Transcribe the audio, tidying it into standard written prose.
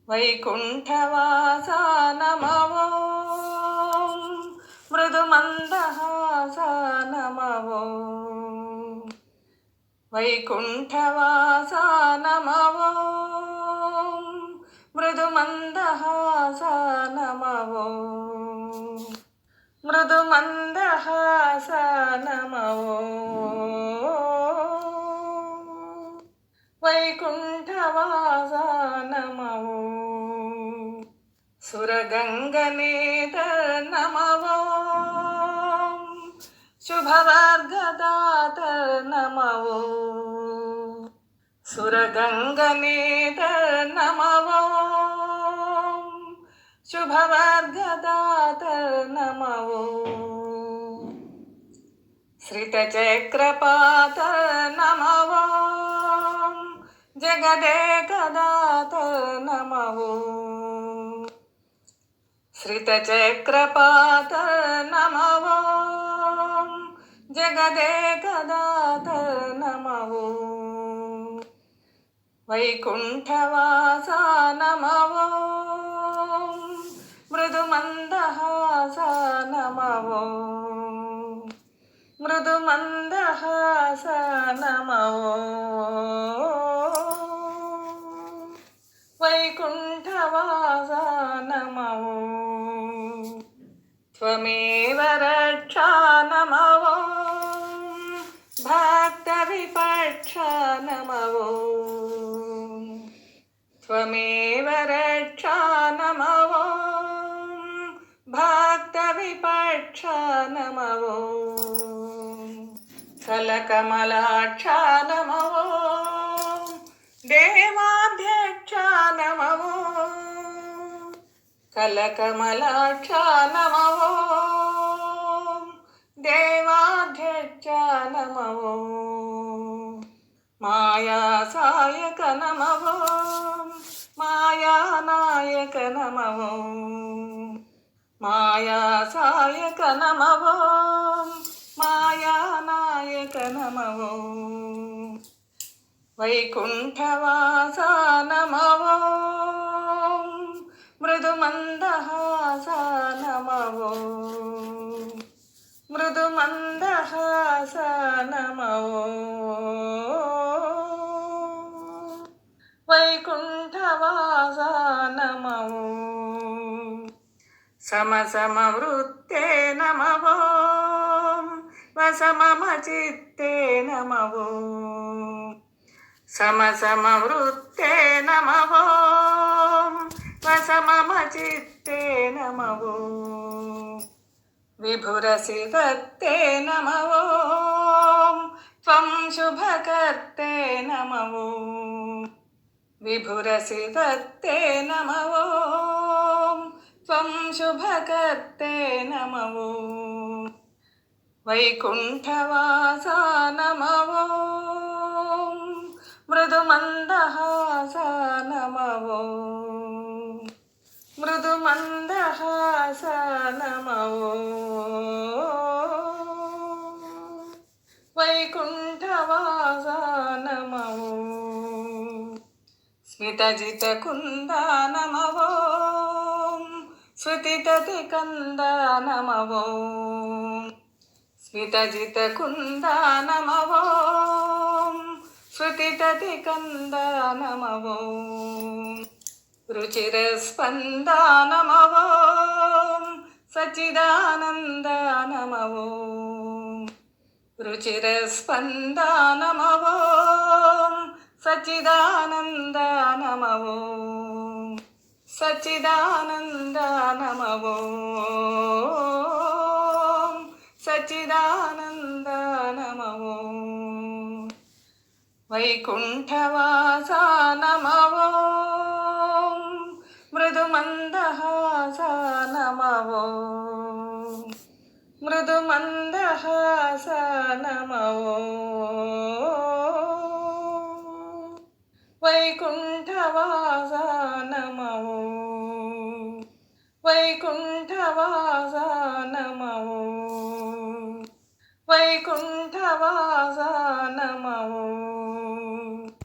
వైకుంఠవాసా నమో మృదుమందహాసా నమో వైకుంఠవాసా నమో మృదుమందహాసా నమో మృదుమందహాసా నమో వైకుంఠవాసా నమో సురగంగనేత నమో శుభవర్గదాత నమో సురగంగనేత నమో శుభవర్గదాత నమో శ్రితచక్రపాత నమో జగదేకదాత నమో శ్రితచక్రపాత నమో జగదేకదాత నమో వైకుంఠవాసా నమో మృదుమందహాసా నమో మృదుమందహాసా నమో వైకుంఠవాసా నమో త్వమేవ రక్షా నమో భక్తవిపక్షా నమో త్వమేవ రక్షా నమో భక్తవిపక్షా నమో కలకమలాక్షా నమో దేవాధ్యక్షా నమో కలకమలాక్షా నమో దేవాధ్యక్షా నమో మాయాసాయక నమో మాయానాయక నమో మాయాసాయక నమో మాయానాయక నమో వైకుంఠవాసా నమో మృదుమందహాసా నమో మృదుమందహాసా నమో వైకుంఠవాసా నమో సమసమవృత్తే నమో వసమమచిత్తే నమో సమసమవృత్తే నమో వసమమచిత్తే నమో విభురసికర్తే నమో త్వం శుభకర్తే నమో విభురసికర్తే నమో త్వం శుభకర్తే నమో వైకుంఠవాసా నమో మృదుమందహాసా నమో మృదుమందహాసా నమో వైకుంఠవాసా నమో స్మితజితకుందా నమో శృతితతికందా నమో స్మితజితకుందా నమో శృతితతికందా నమో రుచిరస్పందా నమో సచ్చిదానందా నమో రుచిరస్పందా నమో సచ్చిదానందా నమో సచ్చిదానందా నమో సచ్చిదానందా నమో వైకుంఠవాసా నమో మృదుమందహాసా నమో మృదుమందహాసా నమో వైకుంఠవాసా నమో వైకుంఠవాసా నమో వైకుంఠవాసా నమో